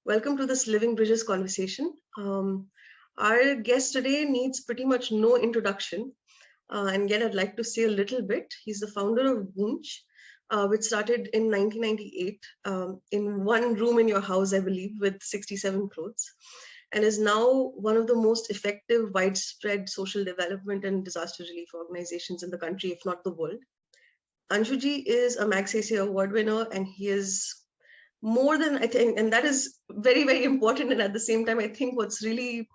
Welcome to this Living Bridges conversation. Our guest today needs pretty much no introduction, and yet I'd like to say a little bit. He's the founder of Goonj, which started in 1998 in one room in your house, I believe, with 67 clothes, and is now one of the most effective, widespread social development and disaster relief organizations in the country, if not the world. Anshuji is a Magsaysay Award winner, and he is more than I think, and that is very, very important. And at the same time, I think what's really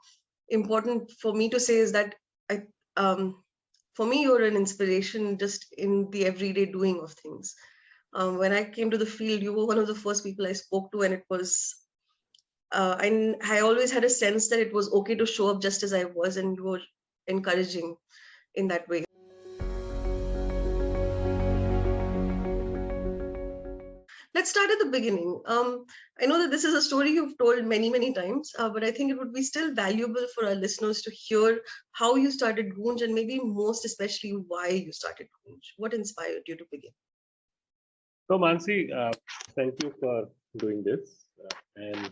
important for me to say is that for me, you're an inspiration just in the everyday doing of things. When I came to the field, you were one of the first people I spoke to, and it was, and I always had a sense that it was okay to show up just as I was, and you were encouraging in that way. Let's start at the beginning. I know that this is a story you've told many, many times, but I think it would be still valuable for our listeners to hear how you started Goonj and maybe most especially why you started Goonj. What inspired you to begin? So Mansi, thank you for doing this and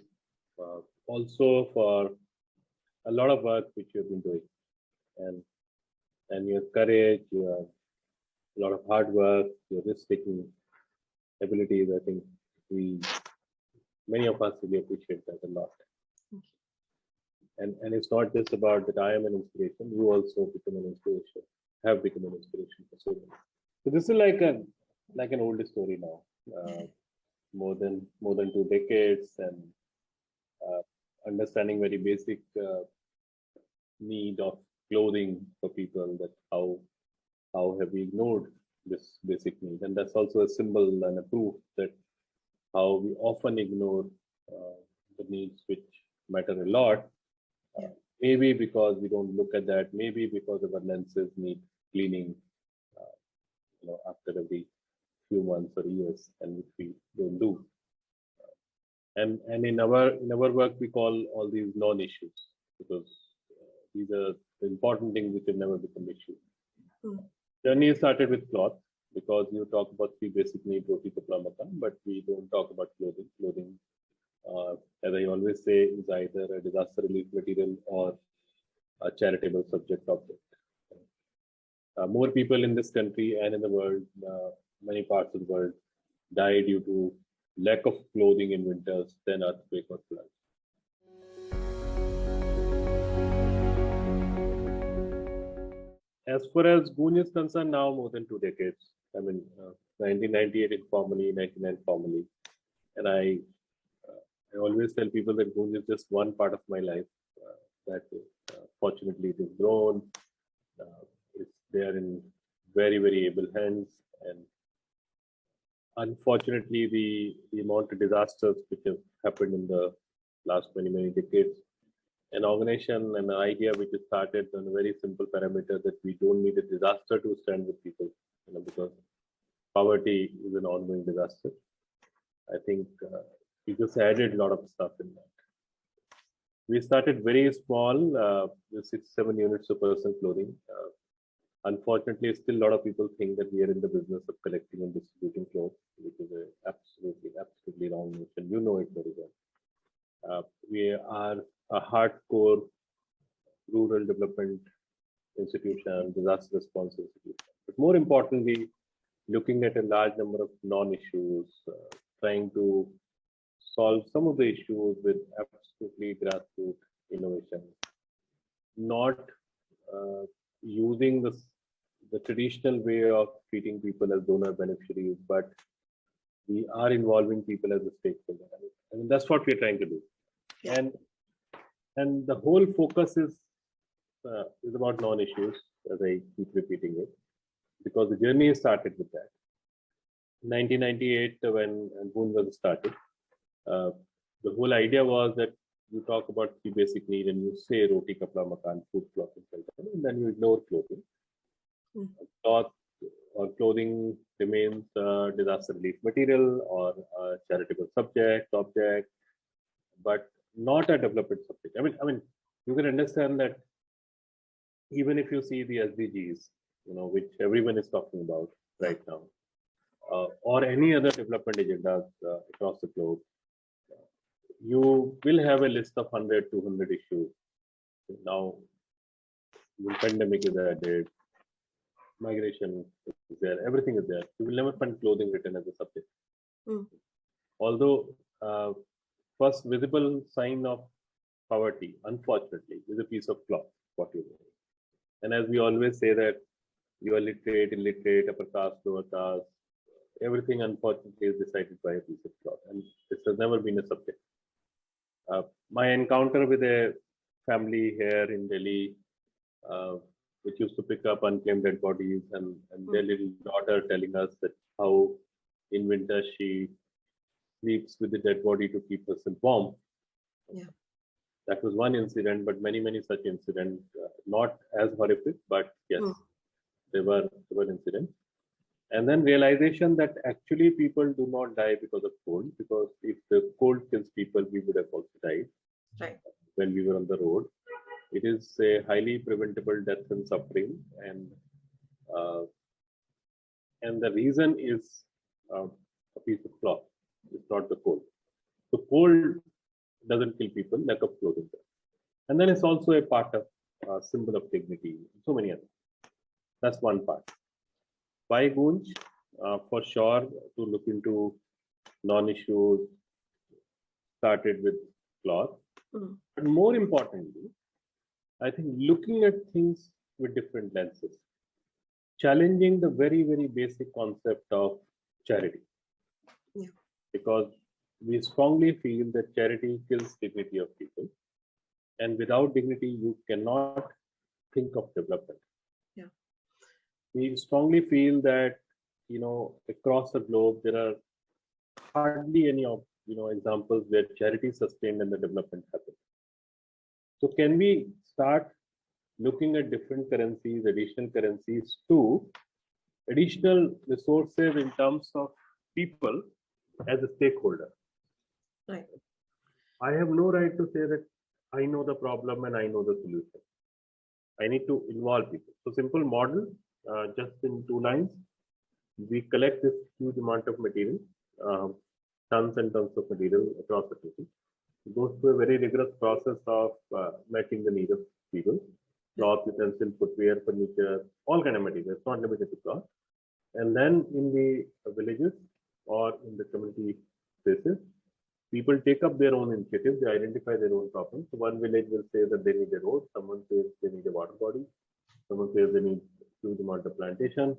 also for a lot of work which you've been doing and your courage, your a lot of hard work, your risk-taking abilities. I think many of us really appreciate that a lot. And it's not just about that I am an inspiration. You also become an inspiration. Have become an inspiration for so many. So this is like an old story now. More than 2 decades, and understanding very basic need of clothing for people. That how have we ignored this basic need, and that's also a symbol and a proof that how we often ignore the needs which matter a lot. Maybe because we don't look at that. Maybe because our lenses need cleaning, after every few months or years, and which we don't do. And in our work we call all these non-issues, because these are the important things which have never become issue. Journey started with cloth, because you talk about 3 basic needs, roti, kapda, makan, but we don't talk about clothing. Clothing, as I always say, is either a disaster relief material or a charitable subject object. More people in this country and in the world, many parts of the world, die due to lack of clothing in winters than earthquake or flood. As far as Goonj is concerned, now more than 2 decades. I mean, 1998 informally, 99 formally, and I always tell people that Goonj is just one part of my life. That fortunately it is grown. It's there in very, very able hands, and unfortunately the amount of disasters which have happened in the last many decades, an organization and an idea which is started on a very simple parameter that we don't need a disaster to stand with people, because poverty is an ongoing disaster. I think we just added a lot of stuff in that. We started very small, with 6-7 units of personal clothing. Unfortunately, still a lot of people think that we are in the business of collecting and distributing clothes, which is absolutely wrong notion. You know it very well. We are a hardcore rural development institution, disaster response institution. But more importantly, looking at a large number of non-issues, trying to solve some of the issues with absolutely grassroots innovation, not using the traditional way of treating people as donor beneficiaries, but we are involving people as a stakeholder. I mean, that's what we're trying to do. Yeah. And the whole focus is about non-issues, as I keep repeating it, because the journey started with that. 1998, when Goonj was started, the whole idea was that you talk about 3 basic needs and you say roti, kapda, makan, food, cloth, and shelter, and then you ignore clothing. Cloth or clothing remains a disaster relief material or a charitable object, but not a development subject. I mean, you can understand that even if you see the SDGs, which everyone is talking about right now, or any other development agendas across the globe, you will have a list of 100, 200 issues. Now, the pandemic is added, migration is there, everything is there. You will never find clothing written as a subject. Mm. Although, first visible sign of poverty, unfortunately, is a piece of cloth, what you wear. And as we always say that you are literate, illiterate, upper caste, lower caste, everything unfortunately is decided by a piece of cloth. And this has never been a subject. My encounter with a family here in Delhi, which used to pick up unclaimed dead bodies, and their little daughter telling us that how in winter she sleeps with the dead body to keep herself warm. Yeah. That was one incident, but many such incidents, not as horrific, but yes, there were incidents. And then realization that actually people do not die because of cold, because if the cold kills people, we would have also died. Right. When we were on the road. It is a highly preventable death and suffering, and the reason is a piece of cloth. It's not the cold. The cold doesn't kill people, lack of clothing does. And then it's also a part of symbol of dignity. So many others. That's one part. Why Gunj? For sure, to look into non-issues, started with cloth. But more importantly, I think looking at things with different lenses, challenging the very basic concept of charity. Yeah. Because we strongly feel that charity kills dignity of people, and without dignity, you cannot think of development. Yeah. We strongly feel that, across the globe, there are hardly any of, examples where charity sustained and the development happened. So can we start looking at different currencies, additional currencies to additional resources in terms of people as a stakeholder? Right. I have no right to say that I know the problem and I know the solution. I need to involve people. So simple model, just in 2 lines, we collect this huge amount of material, tons and tons of material across the city. It goes through a very rigorous process of matching the needs of people. Cloth, utensil, footwear, furniture, all kind of material. It's not limited to cloth. And then in the villages or in the community spaces, people take up their own initiative. They identify their own problems. So one village will say that they need a road. Someone says they need a water body. Someone says they need a huge amount of plantation.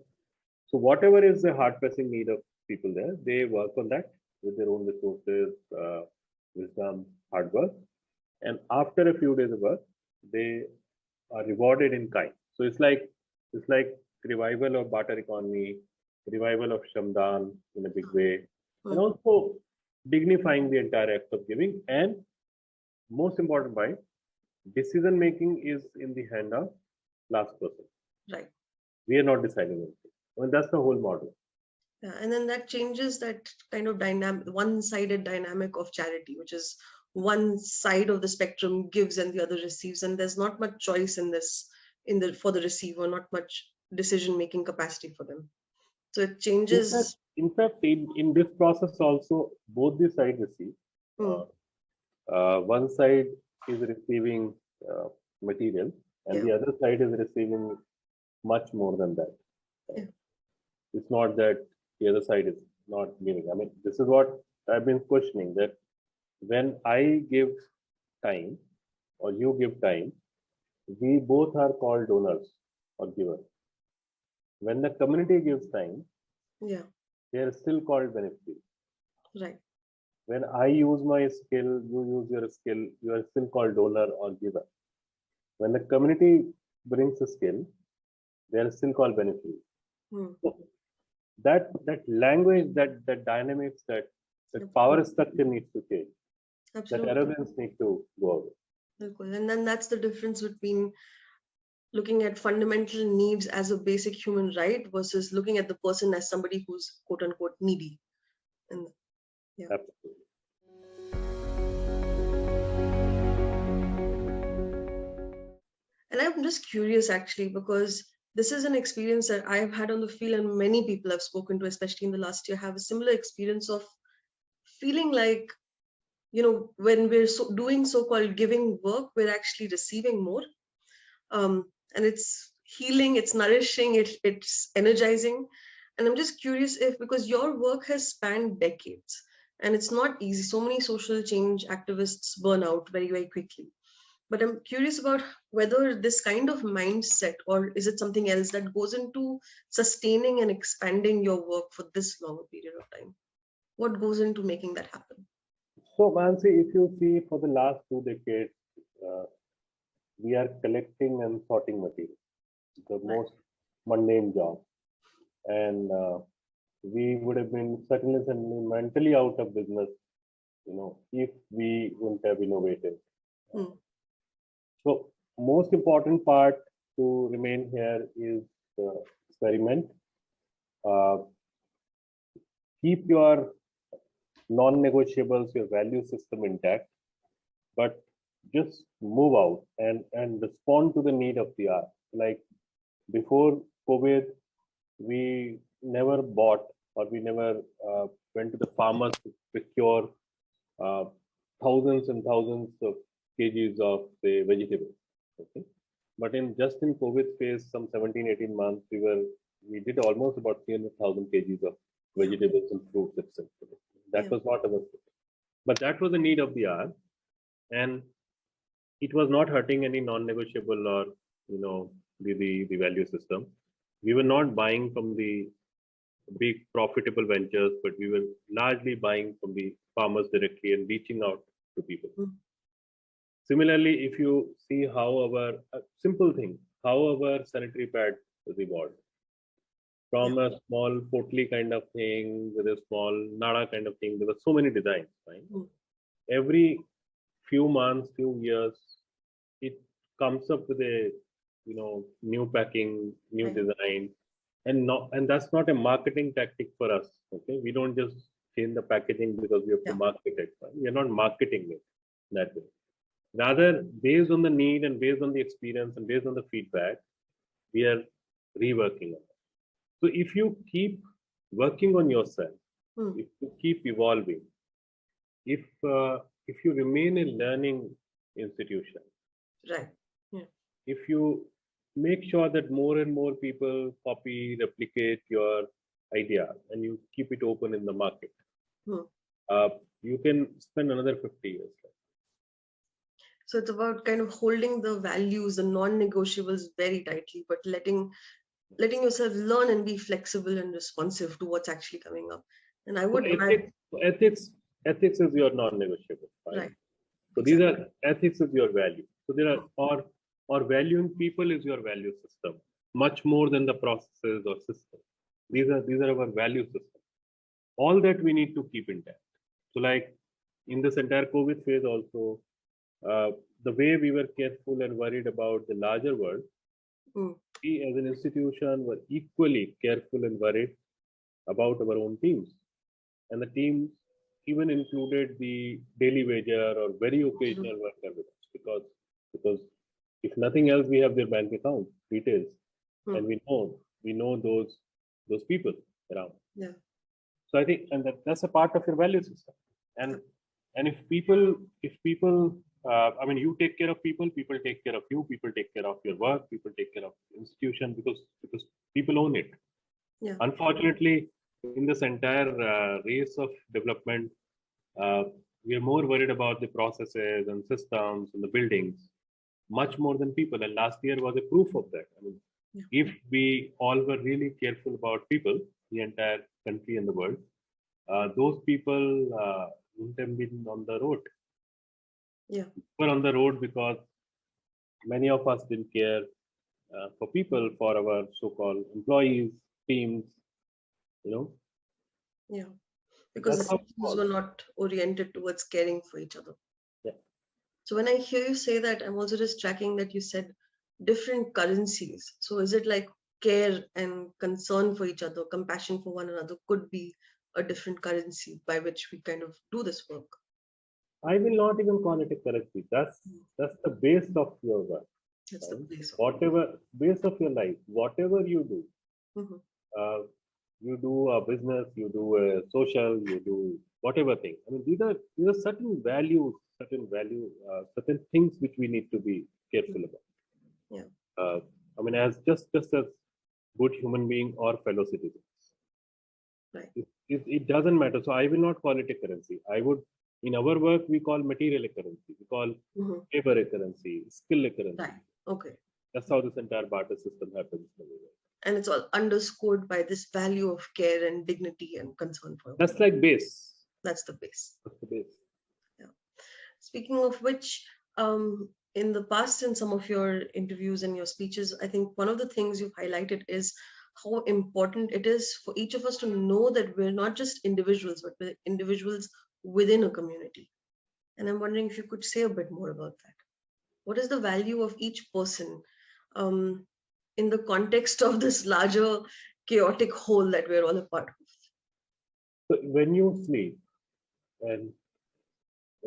So whatever is the hard pressing need of people there, they work on that with their own resources, wisdom, hard work. And after a few days of work, they are rewarded in kind. So it's like revival of barter economy, revival of Shramdan in a big way, and also dignifying the entire act of giving. And most important by decision making is in the hand of last person. Right. We are not deciding anything. I mean, that's the whole model. Yeah, and then that changes that kind of dynamic, one-sided dynamic of charity, which is one side of the spectrum gives and the other receives, and there's not much choice in this for the receiver, not much decision-making capacity for them. So it changes. In fact, in this process also, both the sides receive. One side is receiving material, and the other side is receiving much more than that. Yeah. It's not that the other side is not giving. I mean, this is what I've been questioning, that when I give time or you give time, we both are called donors or givers. When the community gives time, they are still called beneficiaries. Right. When I use my skill, you use your skill, you are still called donor or giver. When the community brings a skill, they are still called beneficiaries. So that language, that dynamics, that power structure needs to change. Absolutely. That arrogance needs to go away. And then that's the difference between looking at fundamental needs as a basic human right versus looking at the person as somebody who's quote unquote needy. And Absolutely. And I'm just curious actually, because this is an experience that I've had on the field, and many people I've spoken to, especially in the last year, have a similar experience of feeling like when we're doing so-called giving work, we're actually receiving more. And it's healing, it's nourishing, it's energizing. And I'm just curious if, because your work has spanned decades and it's not easy, so many social change activists burn out very, very quickly. But I'm curious about whether this kind of mindset, or is it something else that goes into sustaining and expanding your work for this long a period of time? What goes into making that happen? So, Mansi, if you see for the last 2 decades, uh, we are collecting and sorting material, the most mundane job. And we would have been certainly mentally out of business, if we wouldn't have innovated. Hmm. So, most important part to remain here is experiment. Uh, keep your non-negotiables, your value system intact, but just move out and respond to the need of the hour. Like before COVID, we never bought or we never went to the farmers to procure uh, thousands and thousands of kgs of say vegetables. Okay, but in COVID phase, some 17, 18 months, we did almost about 300,000 kgs of vegetables and fruits itself. That was not our, but that was the need of the hour, and it was not hurting any non-negotiable or the value system. We were not buying from the big profitable ventures, but we were largely buying from the farmers directly and reaching out to people. Similarly, if you see how our simple thing, how our sanitary pad was evolved from a small potli kind of thing with a small nada kind of thing, there were so many designs. Right? Every few months, few years, it comes up with a new packing, new design, and that's not a marketing tactic for us. Okay, we don't just change the packaging because we have to market it. Right? We are not marketing it that way. Rather, based on the need and based on the experience and based on the feedback, we are reworking it. So if you keep working on yourself, if you keep evolving, if you remain a learning institution, right? If you make sure that more and more people copy, replicate your idea, and you keep it open in the market, you can spend another 50 years. So it's about kind of holding the values, the non-negotiables very tightly, but letting yourself learn and be flexible and responsive to what's actually coming up. And I would ethics is your non-negotiable, right? So these are ethics is your value. So there are or valuing people is your value system, much more than the processes or systems. These are our value system. All that we need to keep intact. So like in this entire COVID phase also, the way we were careful and worried about the larger world, we as an institution were equally careful and worried about our own teams. And the teams even included the daily wager or very occasional worker with us, because if nothing else, we have their bank account details, and we know those people around. Yeah. So I think, and that's a part of your value system. And if people, I mean, you take care of people, people take care of you, people take care of your work, people take care of the institution, because people own it. Yeah. Unfortunately, in this entire race of development, we are more worried about the processes and systems and the buildings, much more than people. And last year was a proof of that. I mean, if we all were really careful about people, the entire country and the world, those people wouldn't have been on the road. Yeah. We're on the road because many of us didn't care for people, for our so-called employees, teams, Yeah. Because the systems were not oriented towards caring for each other. Yeah. So when I hear you say that, I'm also just tracking that you said different currencies. So is it like care and concern for each other, compassion for one another could be a different currency by which we kind of do this work? I will not even call it a currency. That's the base of your work. That's the base. Whatever base of your life, whatever you do, you do a business, you do a social, you do whatever thing. I mean, these are certain things which we need to be careful about. Yeah. I mean, as just as good human being or fellow citizens. Right. It doesn't matter. So I will not call it a currency. I would, in our work, we call material a currency. We call Mhm. labor a currency, skill a currency. Right. Okay. That's how this entire barter system happens. And it's all underscored by this value of care and dignity and concern for. That's like base. That's the base. That's the base. Speaking of which, in the past, in some of your interviews and your speeches, I think one of the things you've highlighted is how important it is for each of us to know that we're not just individuals, but we're individuals within a community. And I'm wondering if you could say a bit more about that. What is the value of each person in the context of this larger chaotic whole that we're all a part of? So when you sleep, and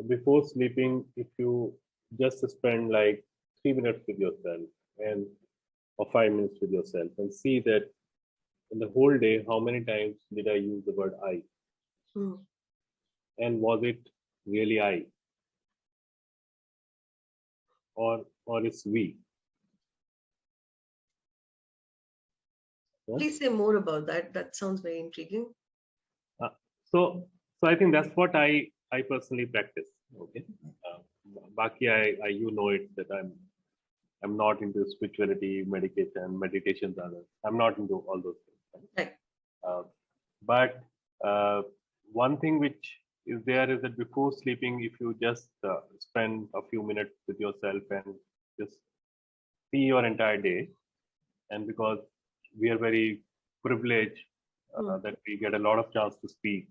before sleeping, if you just spend like 3 minutes with yourself and or 5 minutes with yourself and see that in the whole day, how many times did I use the word I? And was it really I? Or it's we? Yeah? Please say more about that. That sounds very intriguing. So I think that's what I personally practice. Okay. Baki, I you know it that I'm not into spirituality, meditations, others. I'm not into all those things. Right. But one thing which is there is that before sleeping, if you just spend a few minutes with yourself and just see your entire day, and because we are very privileged that we get a lot of chance to speak,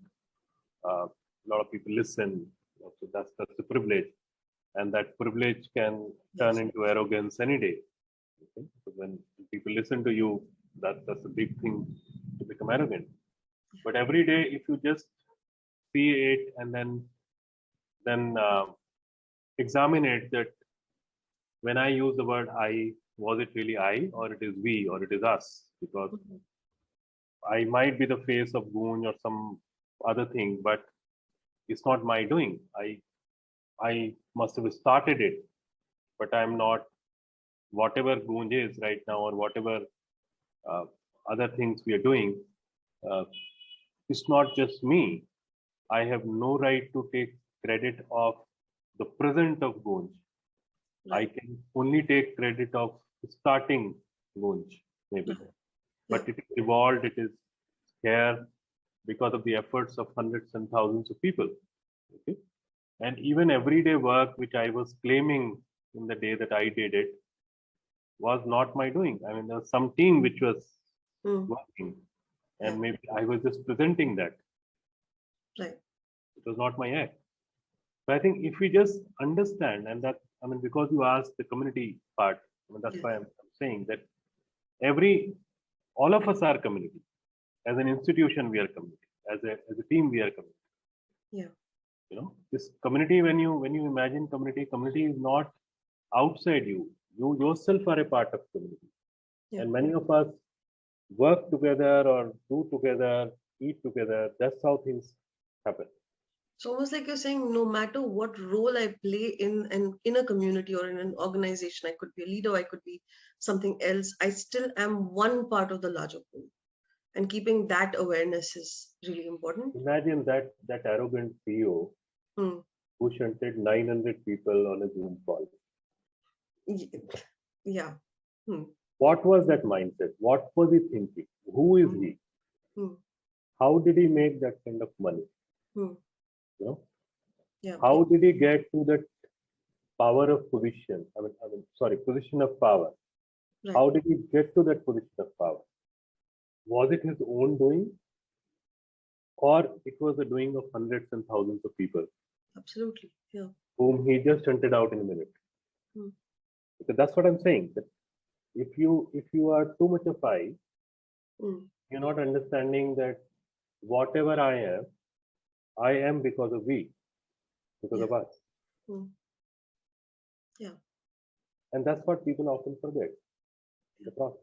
a lot of people listen. So that's the privilege, and that privilege can turn into arrogance any day. Okay? So when people listen to you, that's a big thing to become arrogant. But every day, if you just see it and then examine it, that when I use the word I, was it really I, or it is we, or it is us? Because I might be the face of Goonj or some other thing, but it's not my doing. I must have started it, but I'm not. Whatever Goonj is right now, or whatever other things we are doing, uh, it's not just me. I have no right to take credit of the present of Goonj. I can only take credit of starting Goonj, maybe. But it is evolved, it is here because of the efforts of hundreds and thousands of people. Okay? And even everyday work, which I was claiming in the day that I did it, was not my doing. I mean, there was some team which was working, and maybe I was just presenting that. Right. It was not my act. So I think if we just understand, and that, I mean, because you asked the community part, I mean, that's why I'm saying that all of us are community. As an institution, we are community. As a team, we are community. Yeah. You know, this community, when you imagine community is not outside you. You yourself are a part of community. Yeah. And many of us work together or do together, eat together. That's how things happen. So almost like you're saying, no matter what role I play in a community or in an organization, I could be a leader, I could be something else, I still am one part of the larger whole. And keeping that awareness is really important. Imagine that arrogant CEO who shunted 900 people on a Zoom call. Yeah. What was that mindset? What was he thinking? Who is he? How did he make that kind of money? You know? Yeah. How did he get to that power of position? Position of power. Right. How did he get to that position of power? Was it his own doing? Or it was the doing of hundreds and thousands of people? Absolutely. Yeah. Whom he just hunted out in a minute. Because that's what I'm saying. That if you are too much of I, you're not understanding that whatever I am because of we, because of us. Yeah. And that's what people often forget, the process.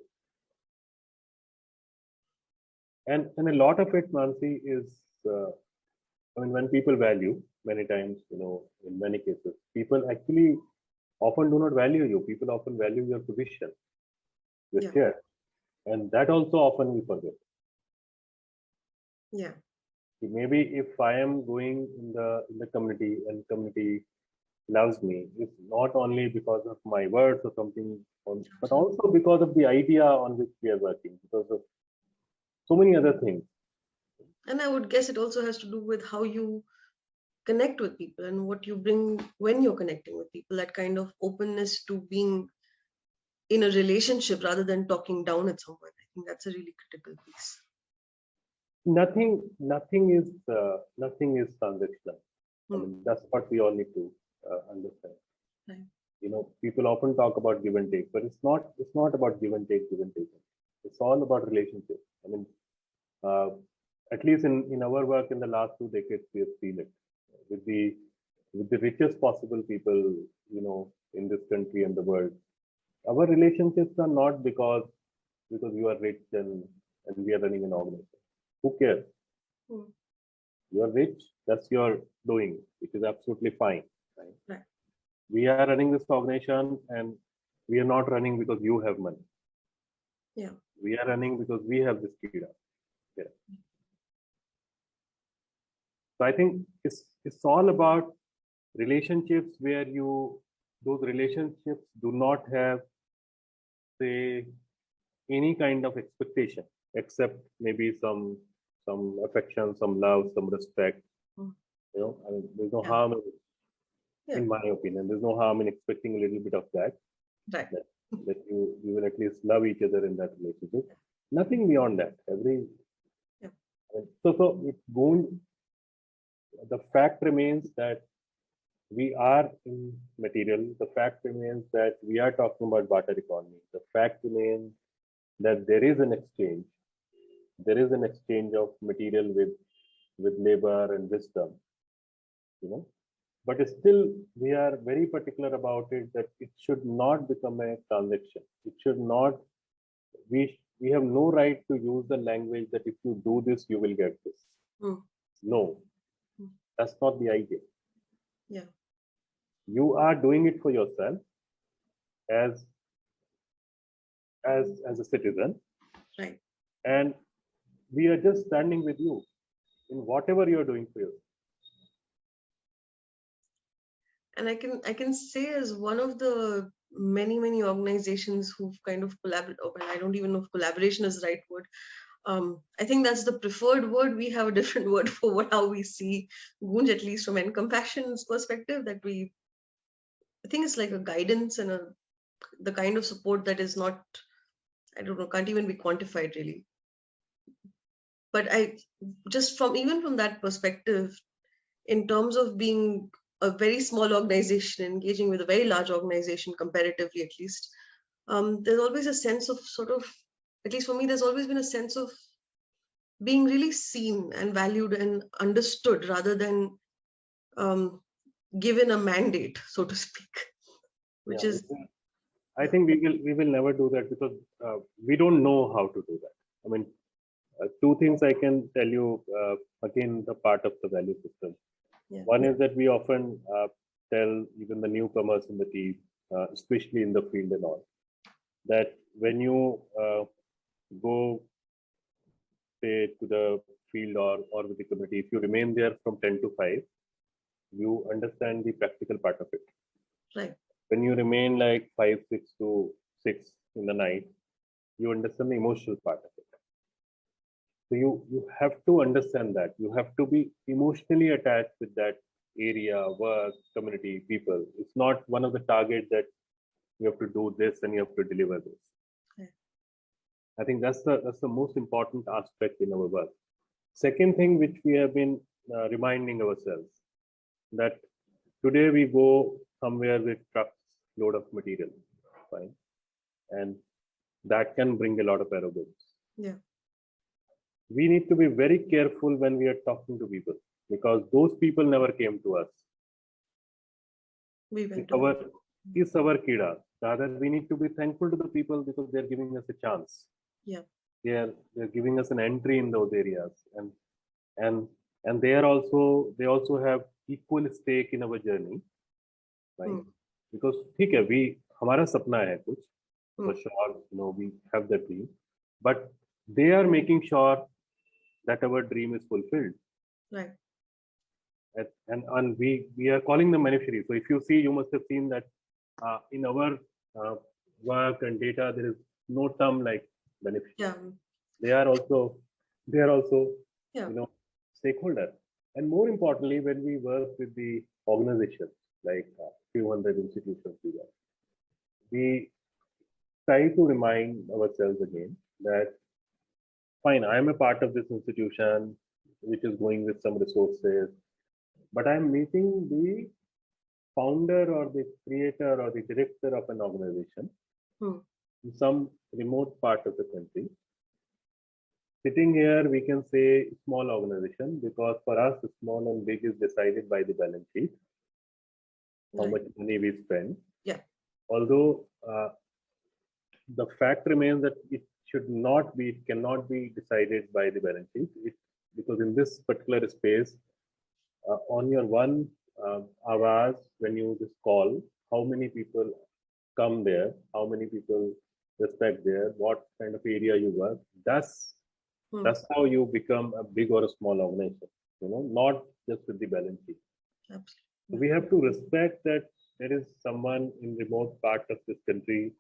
And a lot of it, Mansi, is I mean, when people value, many times, in many cases, people actually often do not value you. People often value your position, your Yeah. chair, and that also often we forget. Yeah. Maybe if I am going in the community and community loves me, it's not only because of my words or something, but also because of the idea on which we are working, because of so many other things. And I would guess it also has to do with how you connect with people and what you bring when you're connecting with people, that kind of openness to being in a relationship rather than talking down at someone. I think that's a really critical piece. Nothing is transactional. I mean, that's what we all need to understand. Right. People often talk about give and take, but it's not about give and take. It's all about relationship. I mean, at least in our work in the last 2 decades, we have seen it with the richest possible people, in this country and the world. Our relationships are not because you are rich and we are running an organization. Who cares? You are rich, that's your doing, which is absolutely fine. Right? We are running this organization and we are not running because you have money. Yeah. We are running because we have this kida. Yeah. So I think it's all about relationships where those relationships do not have, say, any kind of expectation except maybe some affection, some love, some respect. I mean, there's no harm in my opinion. There's no harm in expecting a little bit of that. Right. That you will at least love each other in that relationship. Nothing beyond that. So it's going. The fact remains that we are in material. The fact remains that we are talking about barter economy. The fact remains that there is an exchange. There is an exchange of material with labor and wisdom. But still, we are very particular about it that it should not become a transaction. It should not. We have no right to use the language that if you do this, you will get this. No, that's not the idea. Yeah. You are doing it for yourself as a citizen. Right. And we are just standing with you in whatever you are doing for yourself. And I can say as one of the many organizations who've kind of collaborated, I don't even know if collaboration is the right word. I think that's the preferred word. We have a different word for how we see Goonj, at least from Encompassion's perspective, that I think it's like a guidance and the kind of support that is not, I don't know, can't even be quantified really. But even from that perspective, in terms of being a very small organization engaging with a very large organization, comparatively at least, there's always a sense of sort of, at least for me, there's always been a sense of being really seen and valued and understood rather than given a mandate, so to speak, which is. I think we will never do that because we don't know how to do that. I mean, 2 things I can tell you, again, the part of the value system. One is that we often tell even the newcomers in the team, especially in the field and all, that when you go, say, to the field or with the committee, if you remain there from 10 to 5, you understand the practical part of it. Right. When you remain like 5, 6 to 6 in the night, you understand the emotional part of it. So you have to understand that. You have to be emotionally attached with that area, work, community, people. It's not one of the targets that you have to do this and you have to deliver this. Okay. I think that's the most important aspect in our work. Second thing which we have been reminding ourselves, that today we go somewhere with trucks load of material, fine, and that can bring a lot of arrogance. Yeah. We need to be very careful when we are talking to people because those people never came to us. It's our kida. Rather, we need to be thankful to the people because they're giving us a chance. Yeah. they're giving us an entry in those areas, and they also have equal stake in our journey, right? Because ठीक है, हमारा सपना है कुछ, for sure, we have that dream, but they are making sure that our dream is fulfilled, right? And we are calling them beneficiaries. So if you see, you must have seen that in our work and data, there is no term like beneficiary. Yeah. They are also stakeholder. And more importantly, when we work with the organizations like few hundred institutions, we try to remind ourselves again that fine, I am a part of this institution which is going with some resources, but I'm meeting the founder or the creator or the director of an organization in some remote part of the country. Sitting here, we can say small organization, because for us, small and big is decided by the balance sheet, how much money we spend. Yeah. Although the fact remains that it cannot be decided by the balance sheet, because in this particular space, on your one hours, when you just call, how many people come there, how many people respect there, what kind of area you work, that's how you become a big or a small organization, not just with the balance sheet. Absolutely. So we have to respect that there is someone in remote part of this country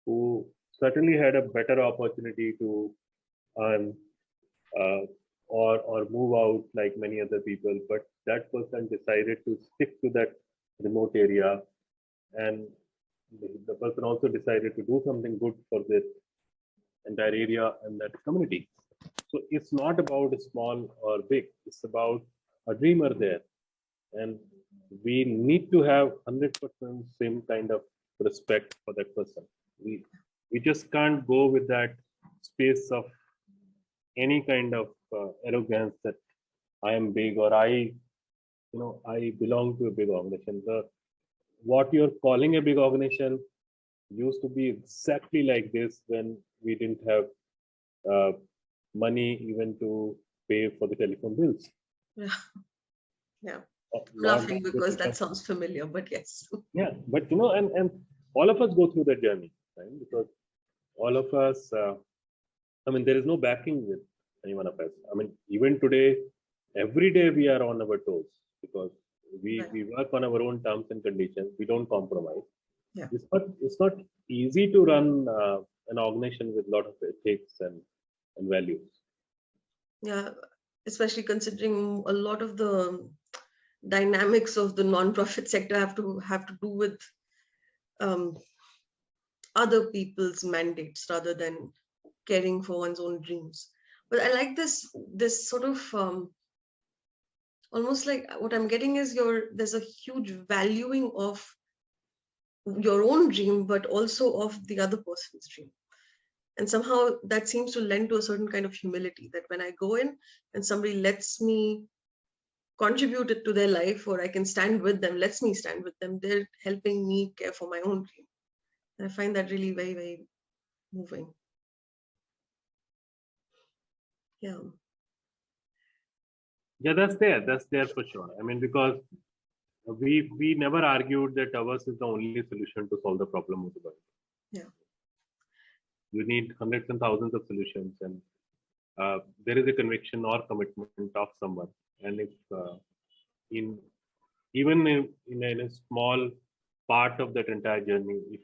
who certainly had a better opportunity to earn or move out like many other people, but that person decided to stick to that remote area, and the person also decided to do something good for this entire area and that community. So it's not about small or big, it's about a dreamer there, and we need to have 100% same kind of respect for that person. We just can't go with that space of any kind of arrogance that I am big or I belong to a big organization. What you're calling a big organization used to be exactly like this when we didn't have money even to pay for the telephone bills. Yeah. Laughing because that sounds familiar, but yes. Yeah, but and all of us go through that journey, right? Because all of us, there is no backing with any one of us. Even today, every day we are on our toes, because we work on our own terms and conditions. We don't compromise. Yeah. It's not easy to run an organization with a lot of ethics and values. Yeah, especially considering a lot of the dynamics of the non-profit sector have to do with other people's mandates rather than caring for one's own dreams. But I like this sort of almost like what I'm getting is there's a huge valuing of your own dream, but also of the other person's dream. And somehow that seems to lend to a certain kind of humility, that when I go in and somebody lets me contribute it to their life, or I can stand with them, lets me stand with them, they're helping me care for my own dream. And I find that really very, very moving. Yeah. Yeah, that's there for sure. Because we never argued that ours is the only solution to solve the problem of the world. Yeah. You need hundreds and thousands of solutions, and there is a conviction or commitment of someone. And if even in a small part of that entire journey, if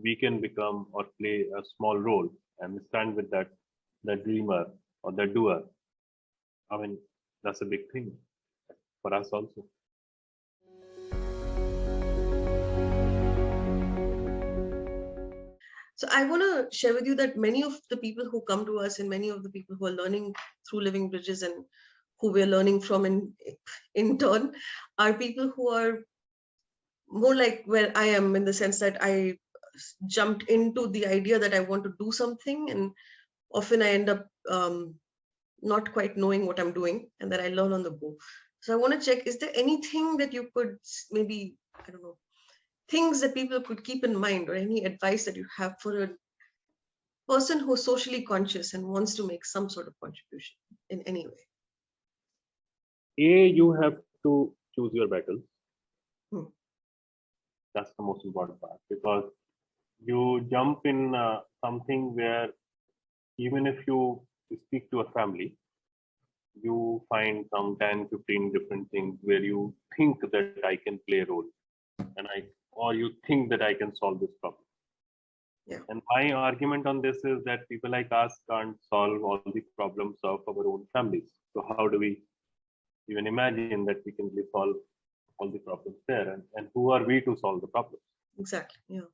we can become or play a small role and stand with that dreamer or that doer, that's a big thing for us also. So I want to share with you that many of the people who come to us and many of the people who are learning through Living Bridges and who we're learning from in turn are people who are more like where I am, in the sense that I jumped into the idea that I want to do something, and often I end up not quite knowing what I'm doing, and then I learn on the go. So I want to check, is there anything that you could maybe, I don't know, things that people could keep in mind, or any advice that you have for person who's socially conscious and wants to make some sort of contribution in any way? You have to choose your battles. Hmm. That's the most important part, because you jump in something where even if you speak to a family, you find some 10, 15 different things where you think that I can play a role, or you think that I can solve this problem. Yeah. And my argument on this is that people like us can't solve all the problems of our own families. So how do we even imagine that we can really solve all the problems there? And who are we to solve the problems? Exactly. Yeah.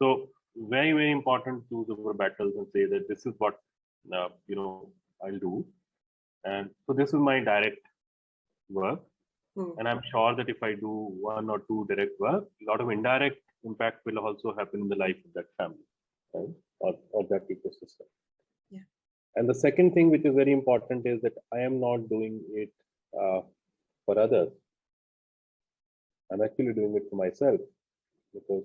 So very, very important to choose our battles and say that this is what I'll do. And so this is my direct work. Hmm. And I'm sure that if I do one or two direct work, a lot of indirect impact will also happen in the life of that family, right? Or that ecosystem. Yeah. And the second thing which is very important is that I am not doing it for others. I'm actually doing it for myself, because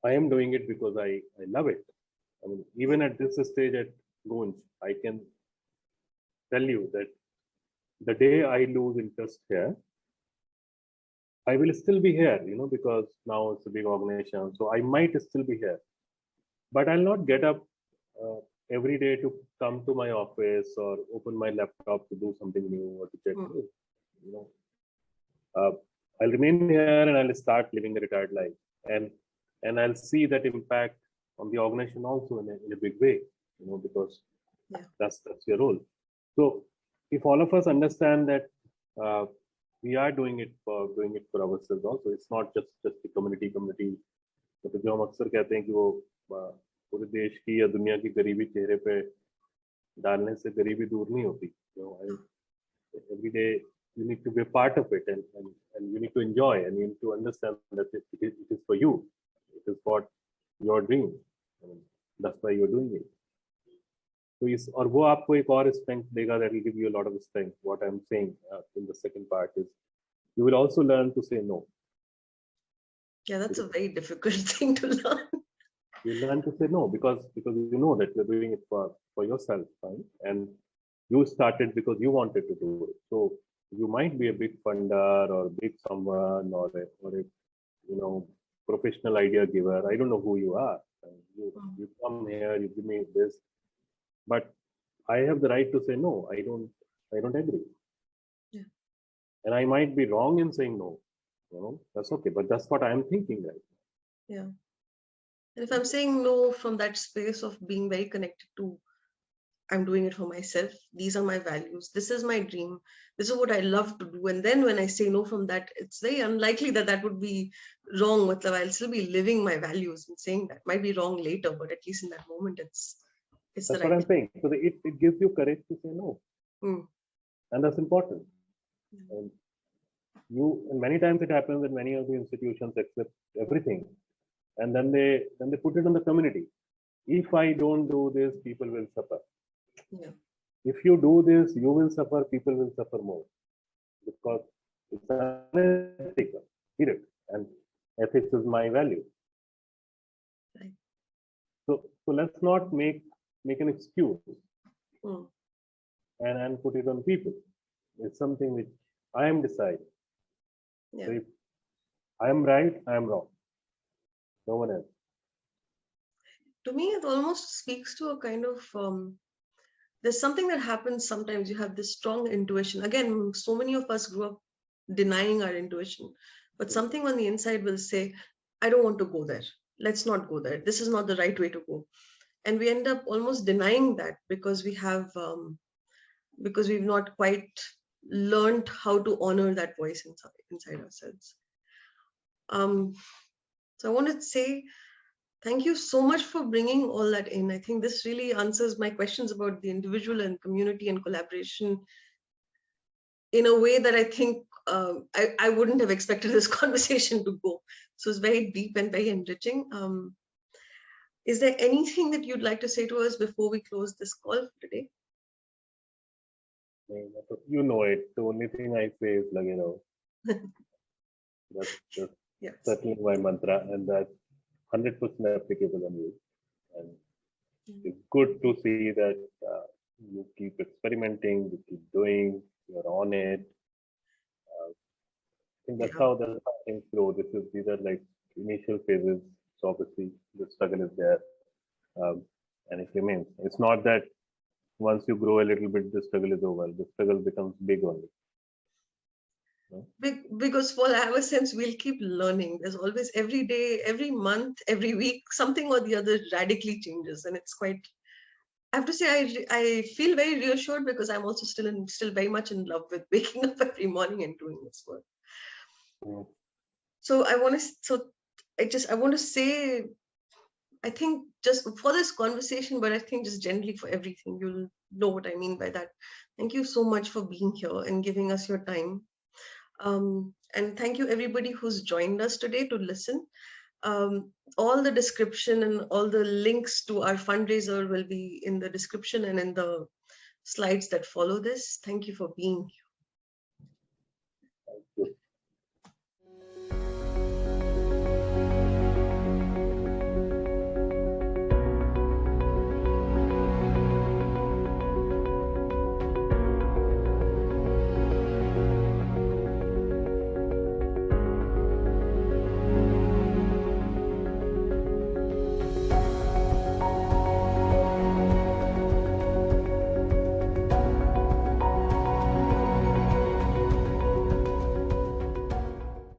I am doing it because I love it. I mean, even at this stage at Gunj, I can tell you that the day I lose interest here, I will still be here, because now it's a big organization. So I might still be here, but I'll not get up uh, every day to come to my office or open my laptop to do something new or to check. You know, I'll remain here and I'll start living a retired life, and I'll see that impact on the organization also in a big way, because that's your role. So if all of us understand that we are doing it for ourselves also, it's not just the community. तो जो हम अक्सर कहते हैं कि वो पूरे देश की या दुनिया की गरीबी चेहरे पे डालने से गरीबी दूर नहीं होती. Every day you need to be a part of it, and you need to enjoy, and you need to understand that it is for you. It is what your dream. That's why you're doing it. So और वो आपको एक और strength देगा, that will give you a lot of strength. What I'm saying in the second part is you will also learn to say no. Yeah, that's a very difficult thing to learn. You learn to say no because you know that you're doing it for yourself, right? And you started because you wanted to do it. So you might be a big funder or big someone or a professional idea giver. I don't know who you are. You come here, you give me this, but I have the right to say no. I don't agree. Yeah. And I might be wrong in saying no. That's okay. But that's what I'm thinking right now. Yeah. And if I'm saying no from that space of being very connected to, I'm doing it for myself, these are my values, this is my dream, this is what I love to do. And then when I say no from that, it's very unlikely that would be wrong. I'll still be living my values and saying that. Might be wrong later, but at least in that moment, it's that's the what right I'm saying. So it gives you courage to say no. And that's important. And many times it happens that many of the institutions accept everything, and then they put it on the community. If I don't do this, people will suffer. Yeah. If you do this, you will suffer, people will suffer more, because it's unethical, period. And ethics is my value. Right. So let's not make an excuse and put it on people. It's something which I am deciding. Yeah. So if I am right, I am wrong. No one else. To me, it almost speaks to a kind of there's something that happens sometimes. You have this strong intuition. Again, so many of us grew up denying our intuition, but something on the inside will say, I don't want to go there. Let's not go there. This is not the right way to go. And we end up almost denying that because we have, because we've not quite learned how to honor that voice inside ourselves. So I want to say, thank you so much for bringing all that in. I think this really answers my questions about the individual and community and collaboration in a way that I think I wouldn't have expected this conversation to go. So it's very deep and very enriching. Is there anything that you'd like to say to us before we close this call today? You know it. The only thing I say is, that's certainly my mantra, and that's 100% applicable on you. And it's good to see that you keep experimenting, you keep doing, you're on it. I think that's Yeah. how things grow. These are like initial phases. So obviously the struggle is there, um, and it remains. It's not that once you grow a little bit, the struggle is over. The struggle becomes big only. Because Paul, I have a sense we'll keep learning. There's always every day, every month, every week, something or the other radically changes, and it's quite. I have to say, I feel very reassured because I'm also still very much in love with waking up every morning and doing this work. Mm. So I want to say, I think just for this conversation, but I think just generally for everything, you'll know what I mean by that. Thank you so much for being here and giving us your time. And thank you everybody who's joined us today to listen. All the description and all the links to our fundraiser will be in the description and in the slides that follow this. Thank you for being here.